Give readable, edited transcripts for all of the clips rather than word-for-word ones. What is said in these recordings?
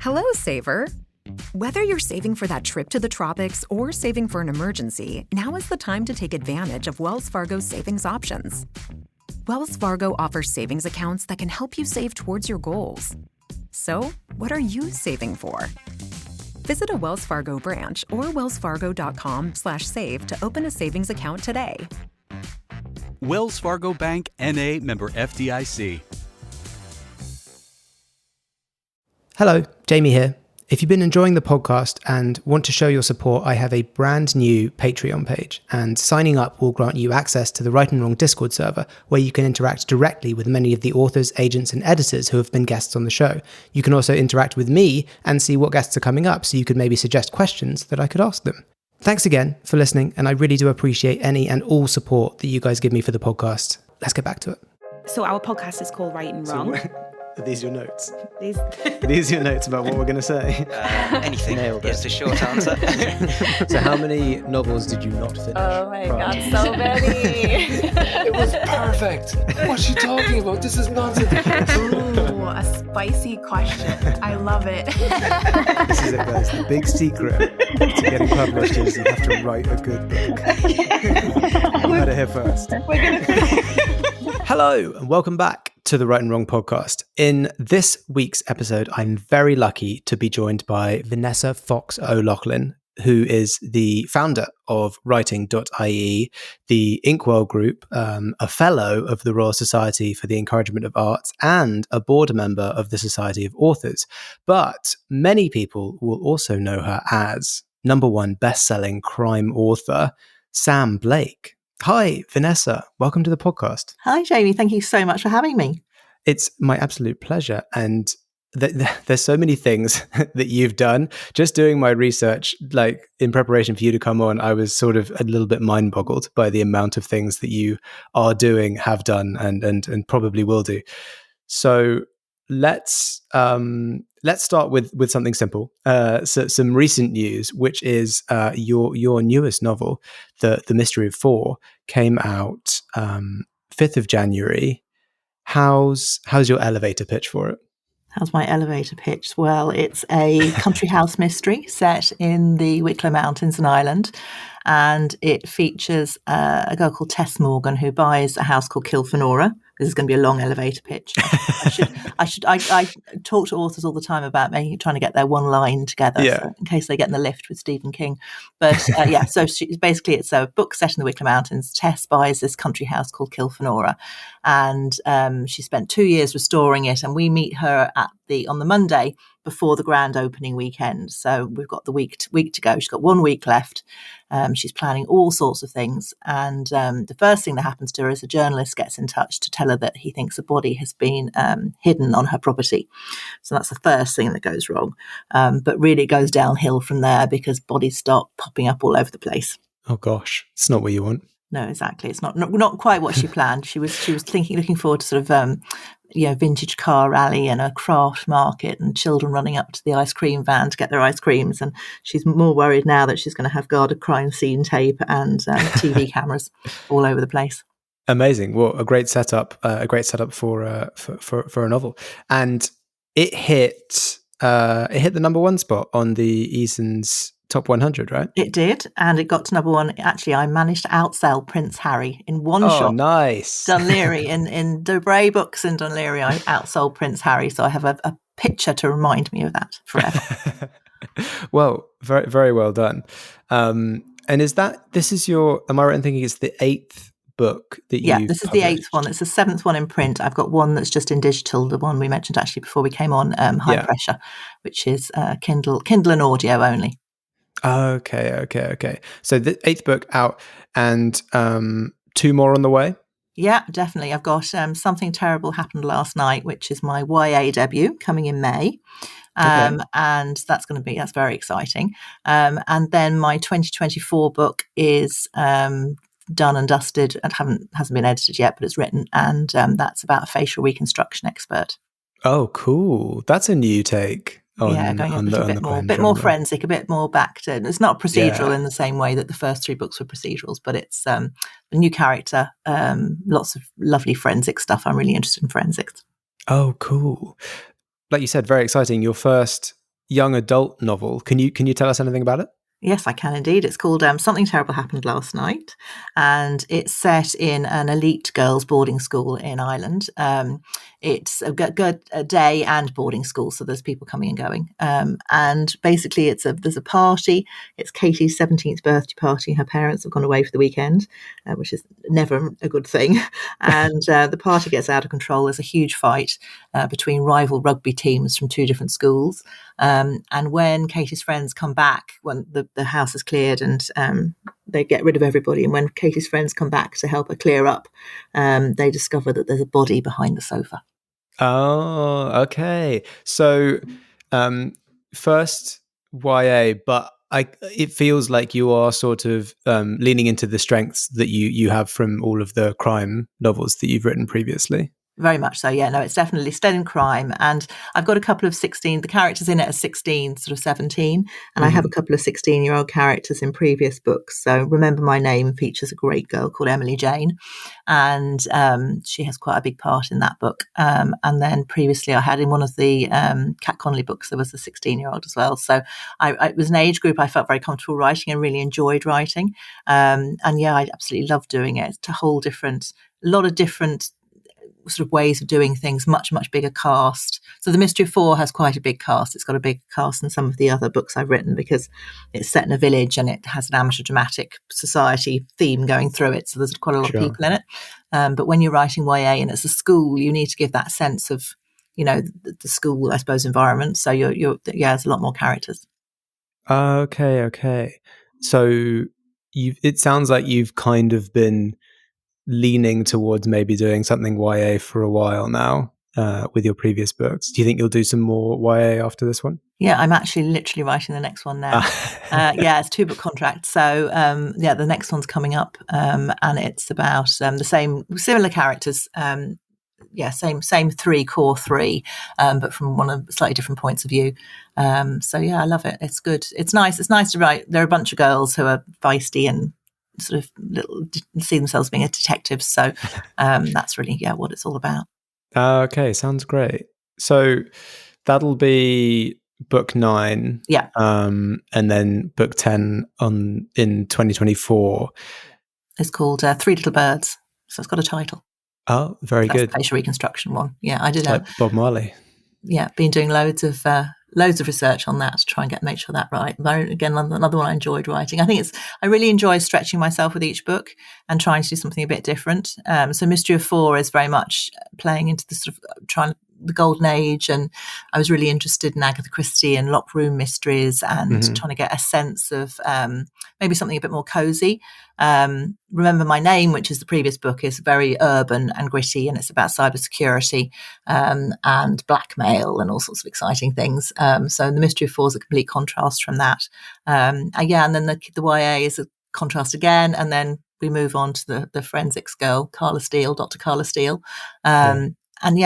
Hello, saver. Whether you're saving for that trip to the tropics or saving for an emergency, now is the time to take advantage of Wells Fargo's savings options. Wells Fargo offers savings accounts that can help you save towards your goals. So, what are you saving for? Visit a Wells Fargo branch or wellsfargo.com/save to open a savings account today. Wells Fargo Bank, N.A., member FDIC. Hello, Jamie here. If you've been enjoying the podcast and want to show your support, I have a brand new Patreon page, and signing up will grant you access to the Right and Wrong Discord server, where you can interact directly with many of the authors, agents, and editors who have been guests on the show. You can also interact with me and see what guests are coming up, so you could maybe suggest questions that I could ask them. Thanks again for listening, and I really do appreciate any and all support that you guys give me for the podcast. Let's get back to it. So our podcast is called Right and Wrong. Are these your notes? These Are these your notes about what we're going to say? Anything Nailed it. is the short answer. So how many novels did you not finish? Oh my God, so many. It was perfect. What's she talking about? This is nonsense. Ooh, a spicy question. I love it. This is it, guys. The big secret to getting published is you have to write a good book. You heard it here first. Hello, and welcome back to the Right and Wrong podcast. In this week's episode, I'm very lucky to be joined by Vanessa Fox O'Loughlin, who is the founder of Writing.ie, the Inkwell Group, a fellow of the Royal Society for the Encouragement of Arts, and a board member of the Society of Authors. But many people will also know her as #1 best-selling crime author, Sam Blake. Hi, Vanessa. Welcome to the podcast. Hi, Jamie. Thank you so much for having me. It's my absolute pleasure. And there's so many things that you've done. Just doing my research, like in preparation for you to come on, I was sort of a little bit mind boggled by the amount of things that you are doing, have done, and probably will do. So let's start with something simple. So some recent news, which is your newest novel, The Mystery of Four, came out 5th of January. How's your elevator pitch for it? How's my elevator pitch? Well, it's a country house mystery set in the Wicklow Mountains in Ireland, and it features a girl called Tess Morgan who buys a house called Kilfenora. This is going to be a long elevator pitch. I talk to authors all the time about trying to get their one line together in case they get in the lift with Stephen King. But so it's a book set in the Wicklow Mountains. Tess buys this country house called Kilfenora, and she spent 2 years restoring it. And we meet her on the Monday before the grand opening weekend. So we've got the week to go. She's got 1 week left. She's planning all sorts of things. And the first thing that happens to her is a journalist gets in touch to tell her that he thinks a body has been hidden on her property. So that's the first thing that goes wrong. But really it goes downhill from there because bodies start popping up all over the place. Oh gosh, it's not what you want. No, exactly. It's not quite what she planned. She was looking forward to sort of vintage car rally and a craft market and children running up to the ice cream van to get their ice creams. And she's more worried now that she's going to have guarded crime scene tape and TV cameras all over the place. Amazing. Well, a great setup for a novel. And it hit the #1 spot on the Eason's Top 100, right? It did, and it got to #1. Actually, I managed to outsell Prince Harry in one shot. Oh, nice. Dunleary, in Debray Books in Dunleary, I outsold Prince Harry, so I have a picture to remind me of that forever. Well, very, very well done. And this is your, am I right in thinking it's the 8th book that you this is the 8th one. It's the 7th one in print. I've got one that's just in digital, the one we mentioned actually before we came on, High Pressure, which is Kindle and audio only. Okay. So the 8th book out and 2 more on the way? Yeah, definitely. I've got Something Terrible Happened Last Night, which is my YA debut coming in May. And that's very exciting. And then my 2024 book is done and dusted and hasn't been edited yet, but it's written. And that's about a facial reconstruction expert. Oh, cool. That's a new take. Going a bit more forensic, a bit more back to. It's not procedural in the same way that the first 3 books were procedurals, but it's a new character, lots of lovely forensic stuff. I'm really interested in forensics. Oh, cool! Like you said, very exciting. Your first young adult novel. Can you tell us anything about it? Yes, I can indeed. It's called Something Terrible Happened Last Night, and it's set in an elite girls' boarding school in Ireland. It's a day and boarding school, so there's people coming and going. And basically, there's a party. It's Katie's 17th birthday party. Her parents have gone away for the weekend, which is never a good thing. And the party gets out of control. There's a huge fight between rival rugby teams from two different schools. And when Katie's friends come back, when the house is cleared and they get rid of everybody, and when Katie's friends come back to help her clear up, they discover that there's a body behind the sofa. Oh, okay. So first YA, but it feels like you are sort of leaning into the strengths that you have from all of the crime novels that you've written previously. Very much so, yeah. No, it's definitely stead in crime. And I've got a couple of the characters in it are 16, sort of 17. And I have a couple of 16-year-old characters in previous books. So Remember My Name features a great girl called Emily Jane. And she has quite a big part in that book. And then previously I had in one of the Kat Connolly books, there was a 16-year-old as well. So it was an age group I felt very comfortable writing and really enjoyed writing. And yeah, I absolutely love doing it. It's a lot of different sort of ways of doing things, much bigger cast. So The Mystery of Four has quite a big cast. It's got a big cast than some of the other books I've written because it's set in a village and it has an amateur dramatic society theme going through it. So there's quite a lot of people in it. But when you're writing YA and it's a school, you need to give that sense of, the school, I suppose, environment. So there's a lot more characters. Okay. So it sounds like you've kind of been leaning towards maybe doing something YA for a while now with your previous books. Do you think you'll do some more YA after this one? Yeah, I'm actually literally writing the next one now. It's 2-book contract. So the next one's coming up and it's about similar characters. Same core three, but from one of slightly different points of view. I love it. It's good. It's nice. It's nice to write. There are a bunch of girls who are feisty and sort of see themselves being a detective. So that's really, what it's all about. Okay, sounds great. So that'll be book 9. Yeah. And then book 10 in 2024. It's called Three Little Birds. So it's got a title. Oh, very good. That's the facial reconstruction one. Yeah, I did. Like Bob Marley. Yeah, been doing loads of research on that to try and make sure that right. Again, another one I enjoyed writing. I really enjoy stretching myself with each book and trying to do something a bit different. So Mystery of Four is very much playing into the sort of the golden age, and I was really interested in Agatha Christie and locked room mysteries and trying to get a sense of maybe something a bit more cozy. Remember My Name, which is the previous book, is very urban and gritty, and it's about cybersecurity and blackmail and all sorts of exciting things. So The Mystery of Four is a complete contrast from that. And then the YA is a contrast again, and then we move on to the forensics girl, Dr. Carla Steele.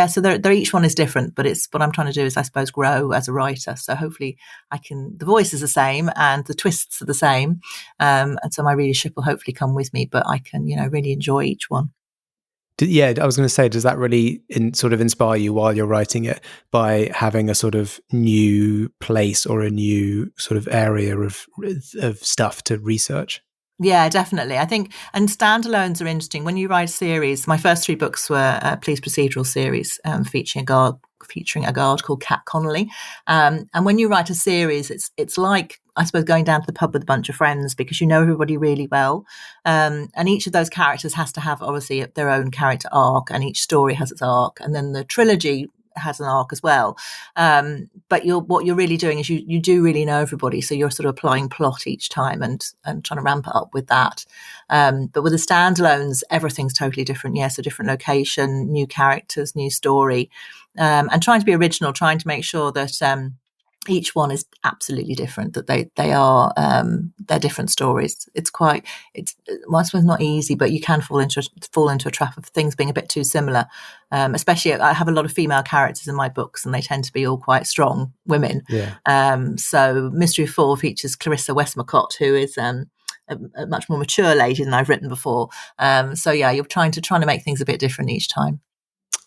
So they're each one is different, but it's what I'm trying to do is, I suppose, grow as a writer. So hopefully the voice is the same and the twists are the same. And so my readership will hopefully come with me, but I can, really enjoy each one. I was going to say, does that really sort of inspire you while you're writing it by having a sort of new place or a new sort of area of stuff to research? Yeah, definitely. I think, and standalones are interesting. When you write a series, my first 3 books were a police procedural series featuring a guard called Kat Connolly. And when you write a series, it's like, I suppose, going down to the pub with a bunch of friends because you know everybody really well. And each of those characters has to have, obviously, their own character arc, and each story has its arc. And then the trilogy has an arc as well. But what you're really doing is you do really know everybody. So you're sort of applying plot each time and trying to ramp it up with that. But with the standalones, everything's totally different. Yeah. So different location, new characters, new story, and trying to be original, trying to make sure that, each one is absolutely different, that they're different stories. I suppose not easy, but you can fall into a trap of things being a bit too similar. Especially, I have a lot of female characters in my books, and they tend to be all quite strong women. Yeah. So Mystery of Four features Clarissa Westmacott, who is a much more mature lady than I've written before. You're trying to make things a bit different each time.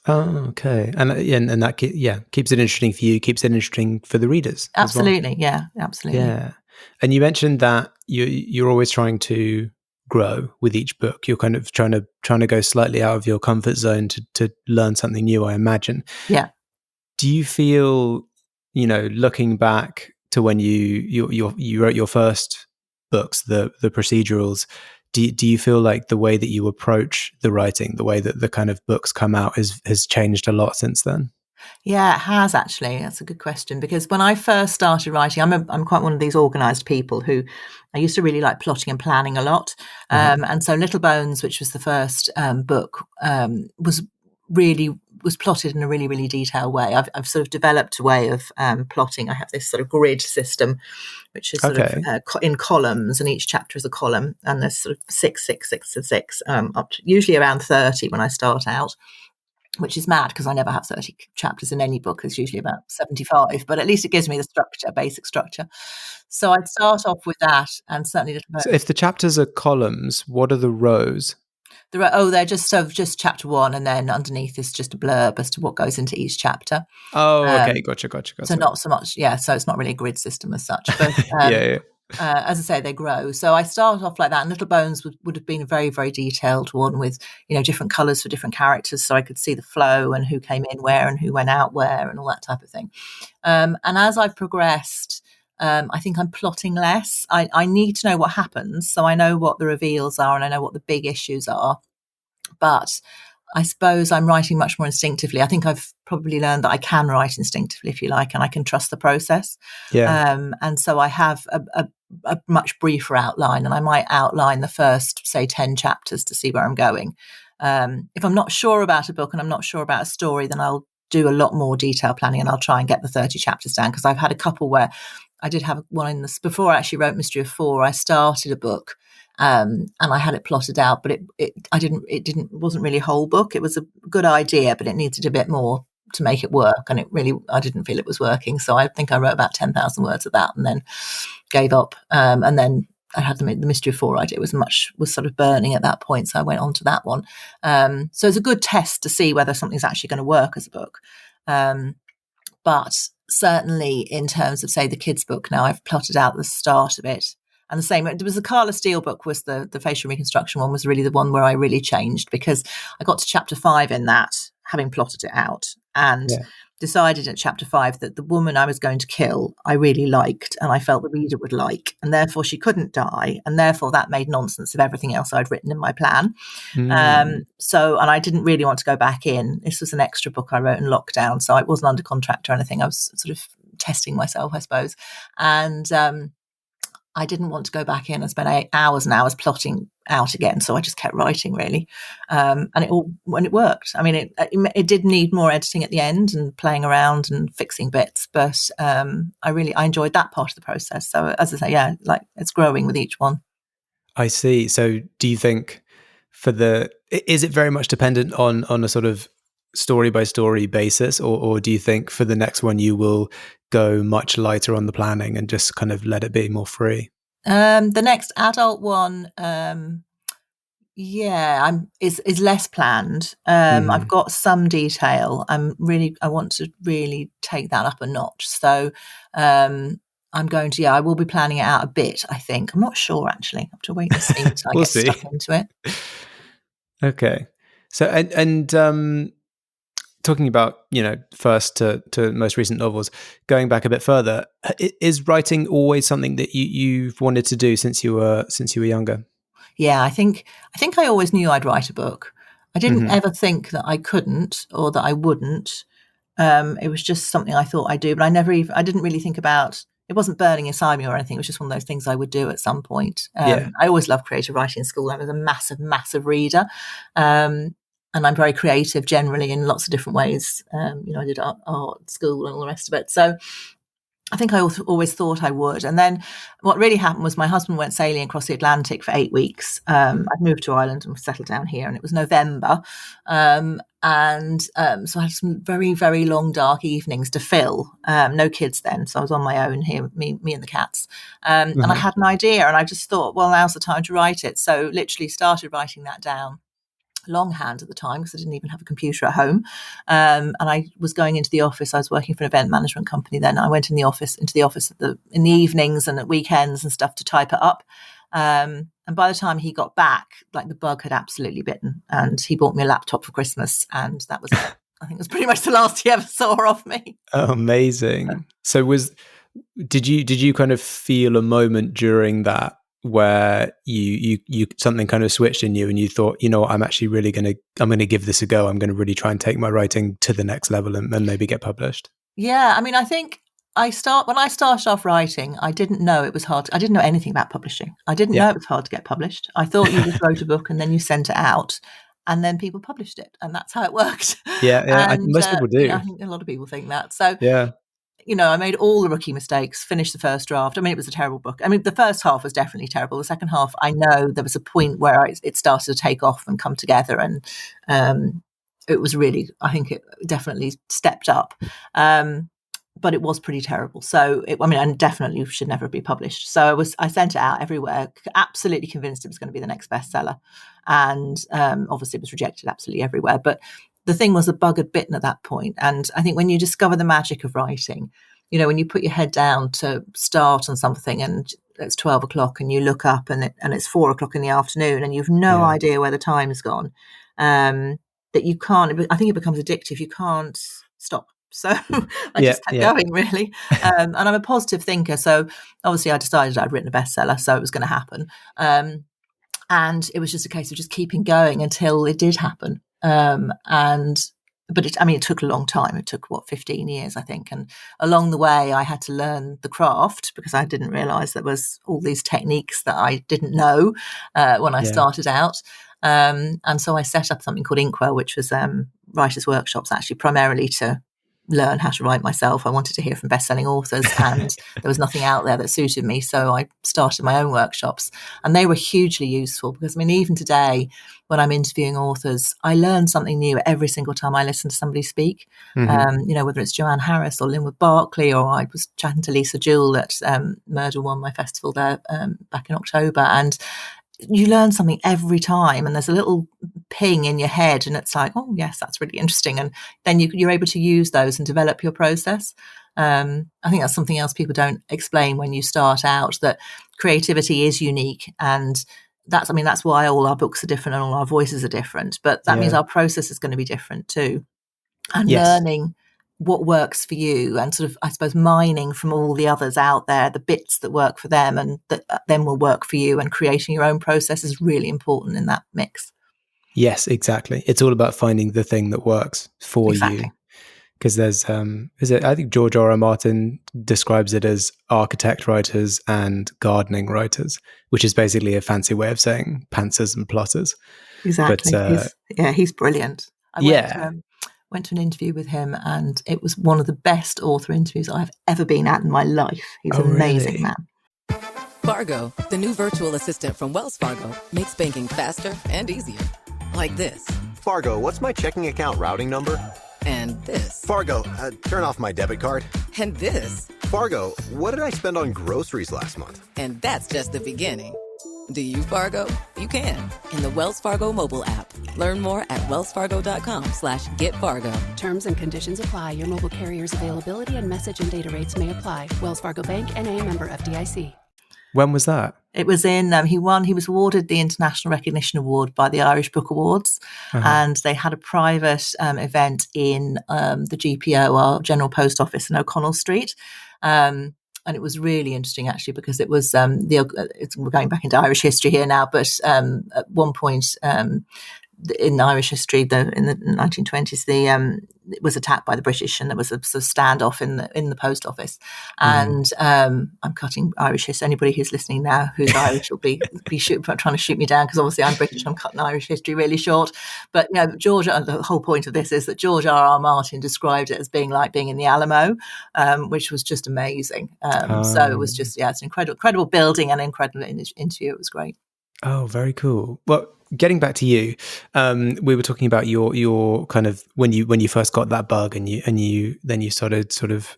Oh, okay. And that keeps it interesting for you, keeps it interesting for the readers as well. Absolutely. Yeah, absolutely. Yeah. And you mentioned that you're always trying to grow with each book. You're kind of trying to go slightly out of your comfort zone to learn something new, I imagine. Yeah. Do you feel, looking back to when you wrote your first books, the procedurals, do you feel like the way that you approach the writing, the way that the kind of books come out has changed a lot since then? Yeah, it has actually. That's a good question, because when I first started writing, I'm quite one of these organised people who I used to really like plotting and planning a lot. And so Little Bones, which was the first book, was plotted in a really, really detailed way. I've sort of developed a way of plotting. I have this sort of grid system, which is sort of in columns, and each chapter is a column, and there's sort of 6, 6, 6, and 6, up to usually around 30 when I start out. Which is mad because I never have 30 chapters in any book. It's usually about 75, but at least it gives me the structure, basic structure. So I'd start off with that, and certainly Little Bones. So if the chapters are columns, what are the rows? They're just chapter 1, and then underneath is just a blurb as to what goes into each chapter. Oh, okay, gotcha. So not so much, so it's not really a grid system as such, but yeah. As I say, they grow. So I start off like that, and Little Bones would have been a very, very detailed one with, different colours for different characters, so I could see the flow and who came in where and who went out where and all that type of thing. And as I've progressed, I think I'm plotting less. I need to know what happens, so I know what the reveals are and I know what the big issues are. But I suppose I'm writing much more instinctively. I think I've probably learned that I can write instinctively, if you like, and I can trust the process. Yeah. And so I have a much briefer outline, and I might outline the first, say, 10 chapters to see where I'm going. If I'm not sure about a book and I'm not sure about a story, then I'll do a lot more detailed planning, and I'll try and get the 30 chapters down, because I've had a couple where I did have one in this before I actually wrote Mystery of Four. I started a book and I had it plotted out, but it wasn't really a whole book. It was a good idea, but it needed a bit more to make it work, and I didn't feel it was working. So I think I wrote about 10,000 words of that and then gave up. And then I had the Mystery of Four idea was sort of burning at that point, so I went on to that one. So it's a good test to see whether something's actually going to work as a book. But certainly in terms of, say, the kids' book, now I've plotted out the start of it. And the same, it was the Carla Steele book, was the facial reconstruction one, was really the one where I really changed, because I got to chapter 5 in that, having plotted it out, and decided at chapter 5 that the woman I was going to kill, I really liked, and I felt the reader would like, and therefore she couldn't die, and therefore that made nonsense of everything else I'd written in my plan. And I didn't really want to go back in. This was an extra book I wrote in lockdown, so I wasn't under contract or anything. I was sort of testing myself, I suppose. And I didn't want to go back in and spend hours and hours plotting out again, so I just kept writing, really, and it worked. I mean, it did need more editing at the end and playing around and fixing bits, but I enjoyed that part of the process. So as I say, like it's growing with each one. I see. So do you think is it very much dependent on a sort of story by story basis, or do you think for the next one you will go much lighter on the planning and just kind of let it be more free? The next adult one, is less planned. I've got some detail. I want to really take that up a notch. So I'm going to, I will be planning it out a bit, I think. I'm not sure, actually. I have to wait and see until I get stuck into it. Okay. So, and talking about, first to most recent novels, going back a bit further, is writing always something that you've wanted to do since you were younger? Yeah, I think I always knew I'd write a book. I didn't ever think that I couldn't or that I wouldn't. It was just something I thought I'd do, but I didn't really think about. It wasn't burning inside me or anything. It was just one of those things I would do at some point. I always loved creative writing in school. I was a massive, massive reader. And I'm very creative generally in lots of different ways. I did art at school and all the rest of it. So I think I always thought I would. And then what really happened was my husband went sailing across the Atlantic for 8 weeks. I'd moved to Ireland and settled down here, and it was November. So I had some very, very long, dark evenings to fill. No kids then, so I was on my own here, me and the cats. And I had an idea, and I just thought, well, now's the time to write it. So literally started writing that down. longhand at the time because I didn't even have a computer at home. And I was going into the office. I was working for an event management company then. I went into the office in the evenings and at weekends and stuff to type it up. And by the time he got back, like the bug had absolutely bitten, and he bought me a laptop for Christmas, and that was it. I think it was pretty much the last he ever saw of me. Oh, amazing. So did you kind of feel a moment during that where you something kind of switched in you and you thought, you know what, I'm actually really I'm going to give this a go. I'm going to really try and take my writing to the next level and maybe get published? Yeah. I mean, I think when I started off writing, I didn't know it was hard. I didn't know anything about publishing. I didn't know it was hard to get published. I thought you just wrote a book and then you sent it out and then people published it. And that's how it worked. Yeah. Most people do. I think a lot of people think that. So, yeah. I made all the rookie mistakes, finished the first draft. I mean, it was a terrible book. I mean, the first half was definitely terrible. The second half, I know there was a point where it started to take off and come together. And it was really, I think it definitely stepped up. But it was pretty terrible. So, and definitely should never be published. So I sent it out everywhere, absolutely convinced it was going to be the next bestseller. And obviously it was rejected absolutely everywhere. But the thing was, the bug had bitten at that point. And I think when you discover the magic of writing, when you put your head down to start on something and it's 12 o'clock and you look up and it's 4 o'clock in the afternoon and you've no idea where the time has gone, that you can't, I think it becomes addictive. You can't stop. So I just kept going, really. And I'm a positive thinker. So obviously I decided I'd written a bestseller, so it was going to happen. And it was just a case of just keeping going until it did happen. But it took a long time. It took 15 years, I think. And along the way, I had to learn the craft because I didn't realize there was all these techniques that I didn't know when I started out. And so I set up something called Inkwell, which was writers' workshops, actually primarily to learn how to write myself. I wanted to hear from best-selling authors and there was nothing out there that suited me. So I started my own workshops and they were hugely useful because, even today when I'm interviewing authors, I learn something new every single time I listen to somebody speak. Mm-hmm. Whether it's Joanne Harris or Linwood Barclay, or I was chatting to Lisa Jewell at Murder One, my festival there back in October. And you learn something every time and there's a little ping in your head and it's like, oh yes, that's really interesting. And then you're able to use those and develop your process. I think that's something else people don't explain when you start out, that creativity is unique. And that's why all our books are different and all our voices are different. But that means our process is going to be different too. And learning what works for you and sort of, I suppose, mining from all the others out there, the bits that work for them and that then will work for you, and creating your own process is really important in that mix. Yes, exactly. It's all about finding the thing that works for you. Because there's, I think George R. R. Martin describes it as architect writers and gardening writers, which is basically a fancy way of saying pantsers and plotters. Exactly. But, he's brilliant. I went to an interview with him and it was one of the best author interviews I've ever been at in my life. He's an amazing man. Fargo, the new virtual assistant from Wells Fargo, makes banking faster and easier. Like this. Fargo, what's my checking account routing number? And this. Fargo, turn off my debit card. And this. Fargo, what did I spend on groceries last month? And that's just the beginning. Do you, Fargo? You can. In the Wells Fargo mobile app. Learn more at wellsfargo.com/getfargo. Terms and conditions apply. Your mobile carrier's availability and message and data rates may apply. Wells Fargo Bank, N.A., member FDIC. When was that? It was in, he was awarded the International Recognition Award by the Irish Book Awards. And they had a private event in the GPO, our General Post Office in O'Connell Street. And it was really interesting, actually, because it was, we're going back into Irish history here now, but at one point in Irish history, in the 1920s, it was attacked by the British and there was a sort of standoff in the post office. And I'm cutting Irish history. Anybody who's listening now who's Irish will be trying to shoot me down because obviously I'm British and I'm cutting Irish history really short. But the whole point of this is that George R. R. Martin described it as being like being in the Alamo, which was just amazing. So it was just, it's an incredible building and incredible interview. It was great. Oh, very cool. Well, getting back to you, we were talking about your kind of when you first got that bug and you started sort of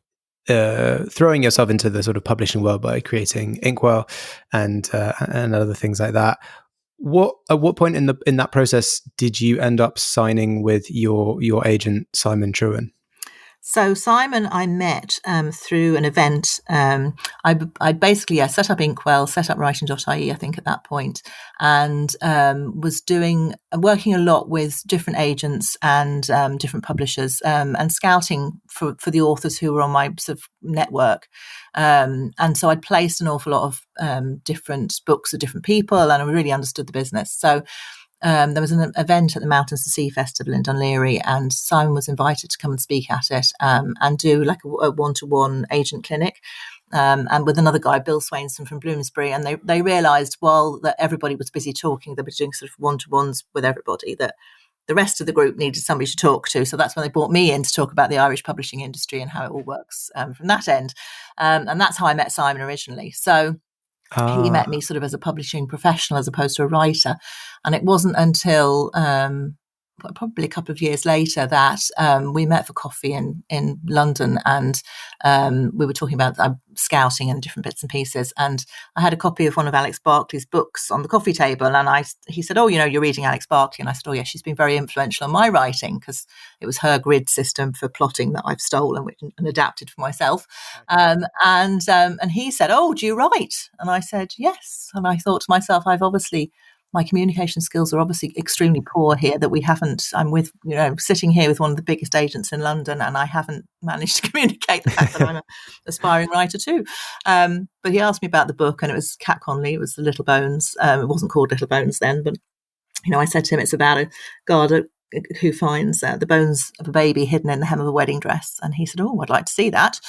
throwing yourself into the sort of publishing world by creating Inkwell and other things like that. At what point in that process did you end up signing with your agent Simon Trewin? So Simon, I met through an event. I basically set up Inkwell, set up writing.ie, I think at that point, and was working a lot with different agents and different publishers and scouting for the authors who were on my sort of network. And so I'd placed an awful lot of different books of different people, and I really understood the business. So there was an event at the Mountains to Sea Festival in Dunleary, and Simon was invited to come and speak at it and do like a one-to-one agent clinic. And with another guy, Bill Swainson from Bloomsbury, and they realised while that everybody was busy talking, they were doing sort of one-to-ones with everybody, that the rest of the group needed somebody to talk to. So that's when they brought me in to talk about the Irish publishing industry and how it all works from that end. And that's how I met Simon originally. So he met me sort of as a publishing professional as opposed to a writer. And it wasn't until probably a couple of years later that we met for coffee in London, and we were talking about scouting and different bits and pieces. And I had a copy of one of Alex Barclay's books on the coffee table, and he said, "Oh, you're reading Alex Barclay?" And I said, "Oh, yeah, she's been very influential on my writing because it was her grid system for plotting that I've stolen and adapted for myself." Okay. And he said, "Oh, do you write?" And I said, "Yes." And I thought to myself, my communication skills are obviously extremely poor here, that I'm with, sitting here with one of the biggest agents in London, and I haven't managed to communicate the fact that I'm an aspiring writer too. But he asked me about the book, and it was Cat Conley. It was The Little Bones. It wasn't called Little Bones then, but, I said to him, it's about a guard who finds the bones of a baby hidden in the hem of a wedding dress. And he said, "Oh, I'd like to see that."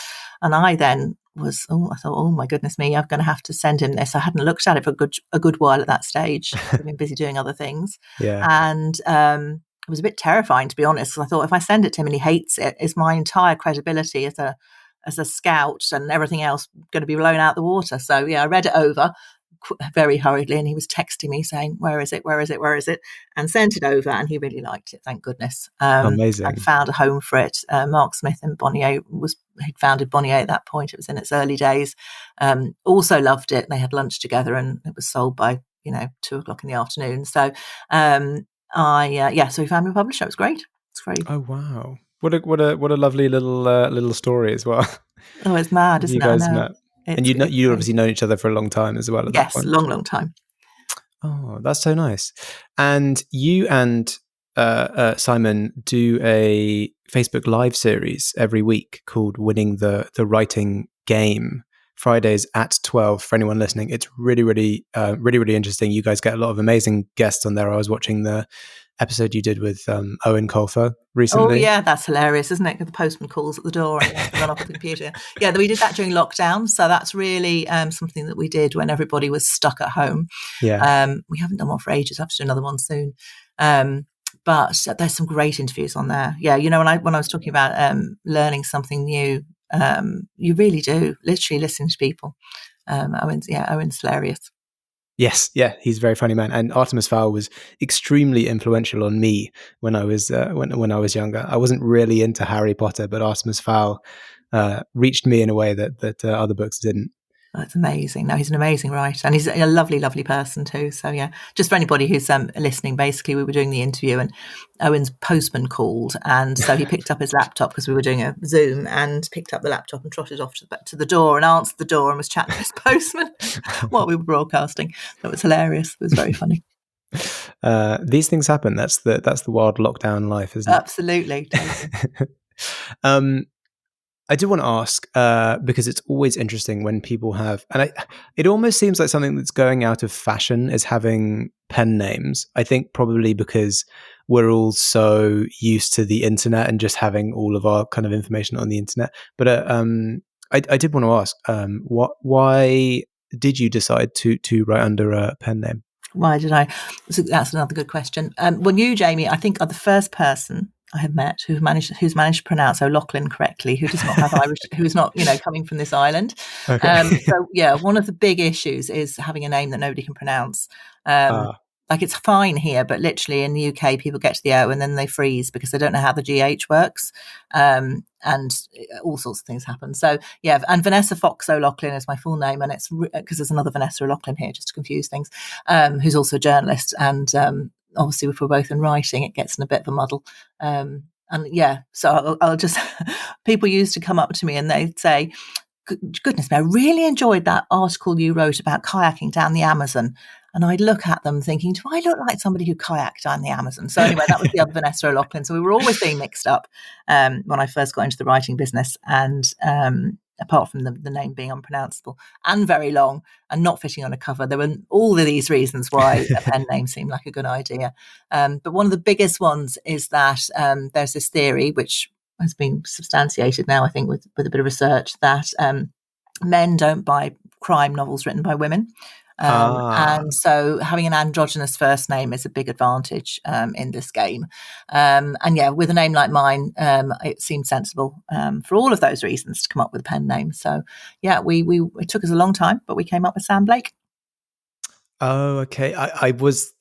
And I then I thought, oh my goodness me, I'm going to have to send him this. I hadn't looked at it for a good while at that stage. I've been busy doing other things. Yeah. And it was a bit terrifying, to be honest, because I thought if I send it to him and he hates it, is my entire credibility as a scout and everything else going to be blown out the water? So yeah, I read it over very hurriedly, and he was texting me saying, where is it, and sent it over, and he really liked it, thank goodness. Amazing. And found a home for it. Mark Smith and Bonnier he'd founded Bonnier at that point. It was in its early days. Also loved it. They had lunch together, and it was sold by 2:00 in the afternoon. So so he found me a publisher. It was great. It's great. Oh wow, what a lovely little story as well. Oh, it's mad, isn't it? You guys met. And you'd obviously known each other for a long time as well. Yes, a long time. Oh, that's so nice. And you and Simon do a Facebook Live series every week called Winning the Writing Game, Fridays at 12 for anyone listening. It's really, really, really interesting. You guys get a lot of amazing guests on there. I was watching the episode you did with Owen Colfer recently. Oh yeah, that's hilarious, isn't it? The postman calls at the door and you have to run off the computer. Yeah, we did that during lockdown, so that's really something that we did when everybody was stuck at home. Yeah, we haven't done one for ages. I have to do another one soon. But there's some great interviews on there. Yeah, when I was talking about learning something new, you really do literally listen to people. Owen's hilarious. Yes, yeah, he's a very funny man. And Artemis Fowl was extremely influential on me when I was when I was younger. I wasn't really into Harry Potter, but Artemis Fowl reached me in a way that other books didn't. That's amazing. No, he's an amazing writer, and he's a lovely, lovely person too. So yeah, just for anybody who's listening, basically we were doing the interview and Owen's postman called, and so he picked up his laptop because we were doing a Zoom, and picked up the laptop and trotted off to the door and answered the door and was chatting to his postman while we were broadcasting. That was hilarious. It was very funny. These things happen. That's the wild lockdown life, isn't it? Absolutely. I do want to ask, because it's always interesting when people have, and it almost seems like something that's going out of fashion is having pen names. I think probably because we're all so used to the internet and just having all of our kind of information on the internet. But I did want to ask, why did you decide to write under a pen name? Why did I? So that's another good question. Well, you, Jamie, I think are the first person I have met who's managed to pronounce O'Loughlin correctly, who does not have Irish, who's not, coming from this island. Okay. So yeah, one of the big issues is having a name that nobody can pronounce. Like it's fine here, but literally in the UK, people get to the O and then they freeze because they don't know how the GH works. And all sorts of things happen. So yeah, and Vanessa Fox O'Loughlin is my full name, and it's because there's another Vanessa O'Loughlin here, just to confuse things, who's also a journalist. And obviously, if we're both in writing, it gets in a bit of a muddle. And yeah, so I'll just, people used to come up to me and they'd say, goodness me, I really enjoyed that article you wrote about kayaking down the Amazon. And I'd look at them thinking, do I look like somebody who kayaked down the Amazon? So anyway, that was the other Vanessa O'Loughlin. So we were always being mixed up when I first got into the writing business. And apart from the name being unpronounceable and very long and not fitting on a cover, there were all of these reasons why a pen name seemed like a good idea. But one of the biggest ones is that there's this theory, which has been substantiated now, I think, with a bit of research, that men don't buy crime novels written by women. And so having an androgynous first name is a big advantage in this game. And yeah, with a name like mine, it seemed sensible for all of those reasons to come up with a pen name. So yeah, it took us a long time, but we came up with Sam Blake. Oh, okay. I was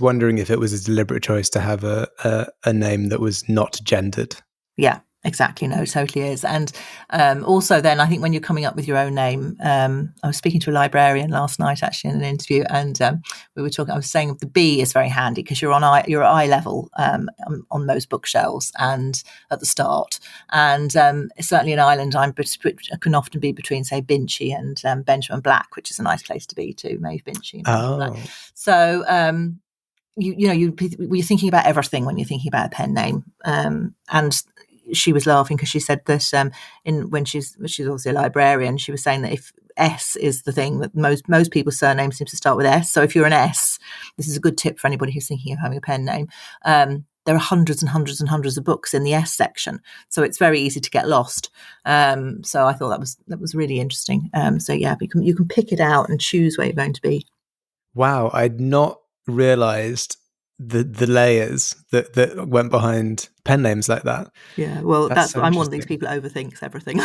wondering if it was a deliberate choice to have a name that was not gendered. Yeah. Exactly. No, it totally is. And also then I think when you're coming up with your own name, I was speaking to a librarian last night actually in an interview, and we were talking, I was saying the B is very handy because you're at eye level on most bookshelves and at the start. And certainly in Ireland, I can often be between, say, Binchy and Benjamin Black, which is a nice place to be too, Maeve Binchy. Black. So you're thinking about everything when you're thinking about a pen name. And she was laughing because she said that when she's obviously a librarian, she was saying that if S is the thing that most people's surnames seem to start with S. So if you're an S, this is a good tip for anybody who's thinking of having a pen name. There are hundreds and hundreds and hundreds of books in the S section, so it's very easy to get lost. So I thought that was really interesting. So yeah, you can pick it out and choose where you're going to be. Wow, I'd not realised the layers that went behind pen names like that. Yeah, well, so I'm one of these people that overthinks everything.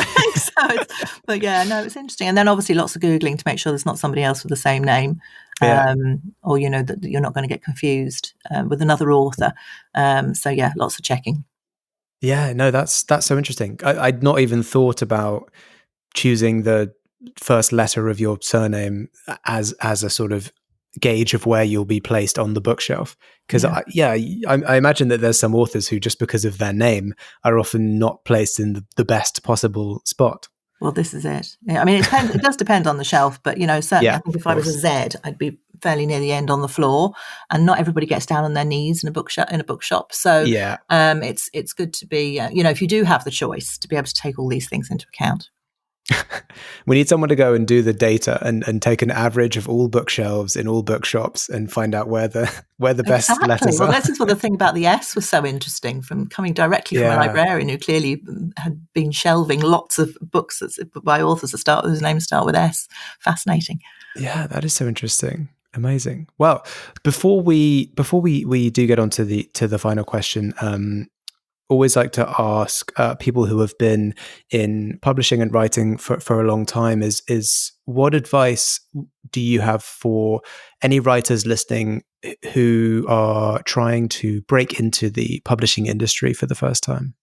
But yeah, no, it's interesting. And then obviously lots of Googling to make sure there's not somebody else with the same name, or that you're not going to get confused with another author. So yeah, lots of checking. Yeah, no, that's so interesting. I'd not even thought about choosing the first letter of your surname as a sort of gauge of where you'll be placed on the bookshelf, because I imagine that there's some authors who, just because of their name, are often not placed in the best possible spot. Well, this is it. Yeah, I mean, it does depend on the shelf, but certainly I think if I was a Z, I'd be fairly near the end on the floor, and not everybody gets down on their knees in a bookshop. So it's good to be if you do have the choice, to be able to take all these things into account. We need someone to go and do the data and take an average of all bookshelves in all bookshops and find out where the best letters are. Well, this is what the thing about the S was so interesting, from coming directly from a librarian who clearly had been shelving lots of books by authors whose names start with S. Fascinating. Yeah, that is so interesting. Amazing. Well, before we do get on to the final question, always like to ask people who have been in publishing and writing for a long time is what advice do you have for any writers listening who are trying to break into the publishing industry for the first time?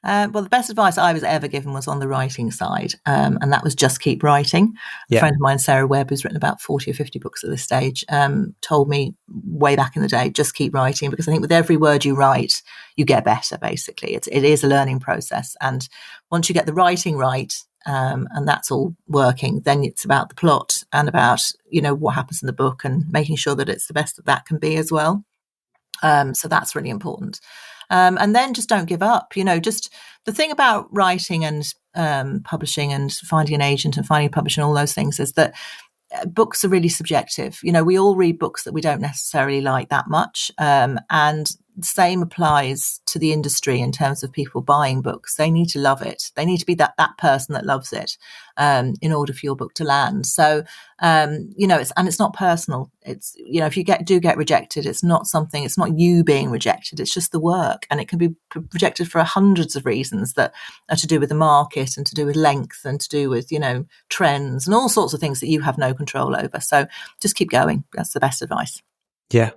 Well, the best advice I was ever given was on the writing side, and that was just keep writing. A friend of mine, Sarah Webb, who's written about 40 or 50 books at this stage, told me way back in the day, just keep writing, because I think with every word you write, you get better, basically. It is a learning process. And once you get the writing right, and that's all working, then it's about the plot and about, what happens in the book and making sure that it's the best that can be as well. So that's really important. And then just don't give up. Just the thing about writing and publishing and finding an agent and finding a publisher and all those things is that books are really subjective. We all read books that we don't necessarily like that much. And the same applies to the industry in terms of people buying books. They need to love it. They need to be that person that loves it in order for your book to land. So, it's not personal. It's, if you do get rejected, it's not you being rejected. It's just the work. And it can be rejected for hundreds of reasons that are to do with the market and to do with length and to do with, trends and all sorts of things that you have no control over. So just keep going. That's the best advice. Yeah.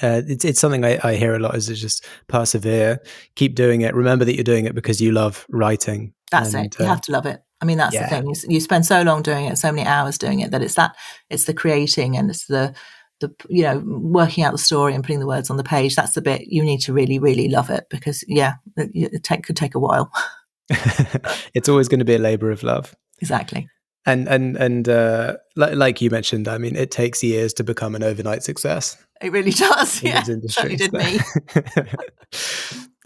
It's something I hear a lot is just persevere, keep doing it. Remember that you're doing it because you love writing. That's it. You have to love it. I mean, that's the thing. You spend so long doing it, so many hours doing it, that it's the creating and it's the working out the story and putting the words on the page. That's the bit you need to really, really love it, because it could take a while. It's always going to be a labor of love. Exactly. And like you mentioned, I mean, it takes years to become an overnight success. It really does. Yeah, certainly did me.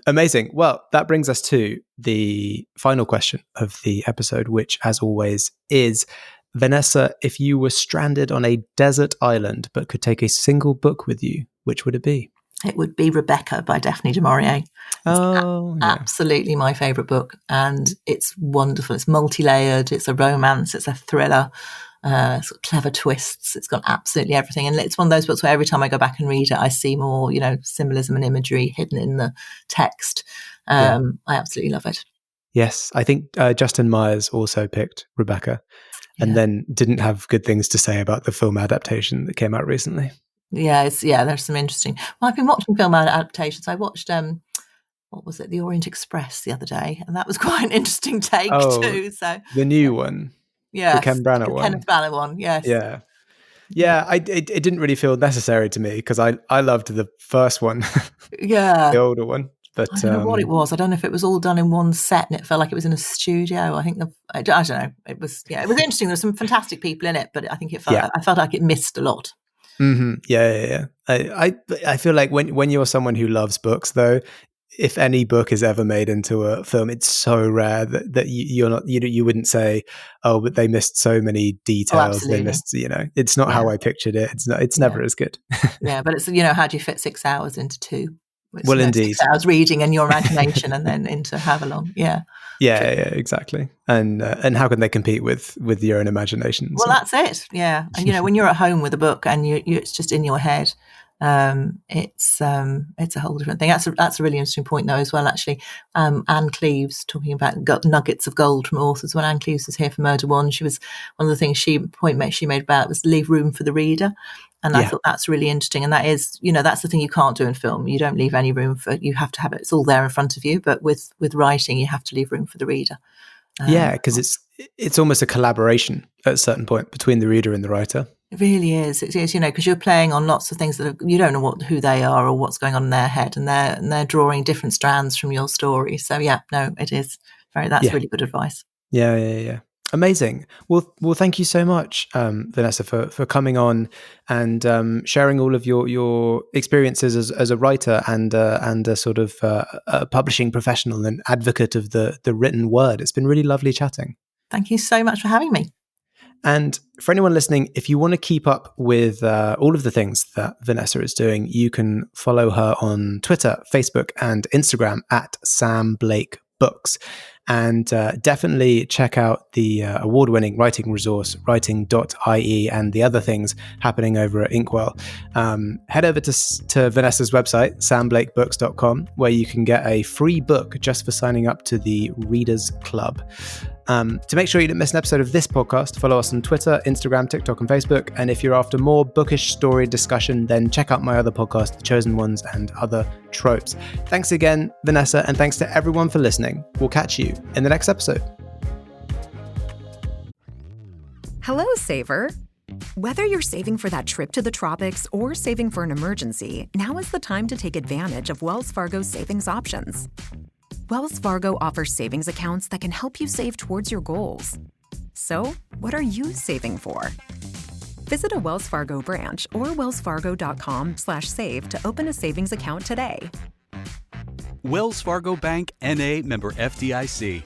Amazing. Well, that brings us to the final question of the episode, which, as always, is, Vanessa, if you were stranded on a desert island but could take a single book with you, which would it be? It would be Rebecca by Daphne du Maurier. Absolutely my favourite book, and it's wonderful. It's multi-layered. It's a romance. It's a thriller. It's got clever twists. It's got absolutely everything, and it's one of those books where every time I go back and read it, I see more, symbolism and imagery hidden in the text. I absolutely love it. Yes, I think Justin Myers also picked Rebecca, and then didn't have good things to say about the film adaptation that came out recently. Yeah, there's some interesting. Well, I've been watching film adaptations. I watched what was it, The Orient Express the other day, and that was quite an interesting take too. So the new one, the Ken Branagh one, Kenneth Branagh one, yes, It didn't really feel necessary to me because I loved the first one, the older one. But I don't know what it was. I don't know if it was all done in one set and it felt like it was in a studio. I think I don't know. It was interesting. There were some fantastic people in it, but I think I felt like it missed a lot. Mm-hmm. Yeah. I feel like when you're someone who loves books, though, if any book is ever made into a film, it's so rare that you wouldn't say, oh, but they missed so many details. They missed, it's not how I pictured it. It's never as good. Yeah, but it's how do you fit 6 hours into 2? Well, indeed. 6 hours reading and your imagination, and then into however long. Yeah, exactly. And how can they compete with your own imagination? Well, that's it. Yeah, and when you're at home with a book and it's just in your head, it's a whole different thing. That's a really interesting point though as well. Actually, Anne Cleeves, talking about nuggets of gold from authors. When Anne Cleeves was here for Murder One, she was one of the things she made about was leave room for the reader. And I thought that's really interesting. And that is, that's the thing you can't do in film. You don't leave any room you have to have it. It's all there in front of you. But with writing, you have to leave room for the reader. Because it's almost a collaboration at a certain point between the reader and the writer. It really is. It is, because you're playing on lots of things that you don't know who they are or what's going on in their head. And they're drawing different strands from your story. So, it is. That's really good advice. Yeah. Amazing. Well, thank you so much, Vanessa, for coming on and sharing all of your experiences as a writer and a sort of a publishing professional and advocate of the written word. It's been really lovely chatting. Thank you so much for having me. And for anyone listening, if you want to keep up with all of the things that Vanessa is doing, you can follow her on Twitter, Facebook, and Instagram at Sam Blake Books. And definitely check out the award-winning writing resource, writing.ie, and the other things happening over at Inkwell. Head over to Vanessa's website, samblakebooks.com, where you can get a free book just for signing up to the Readers Club. To make sure you don't miss an episode of this podcast, follow us on Twitter, Instagram, TikTok, and Facebook. And if you're after more bookish story discussion, then check out my other podcast, The Chosen Ones and Other Tropes. Thanks again, Vanessa, and thanks to everyone for listening. We'll catch you in the next episode. Hello, saver. Whether you're saving for that trip to the tropics or saving for an emergency, now is the time to take advantage of Wells Fargo's savings options. Wells Fargo offers savings accounts that can help you save towards your goals. So, what are you saving for? Visit a Wells Fargo branch or wellsfargo.com/save to open a savings account today. Wells Fargo Bank, N.A., member FDIC.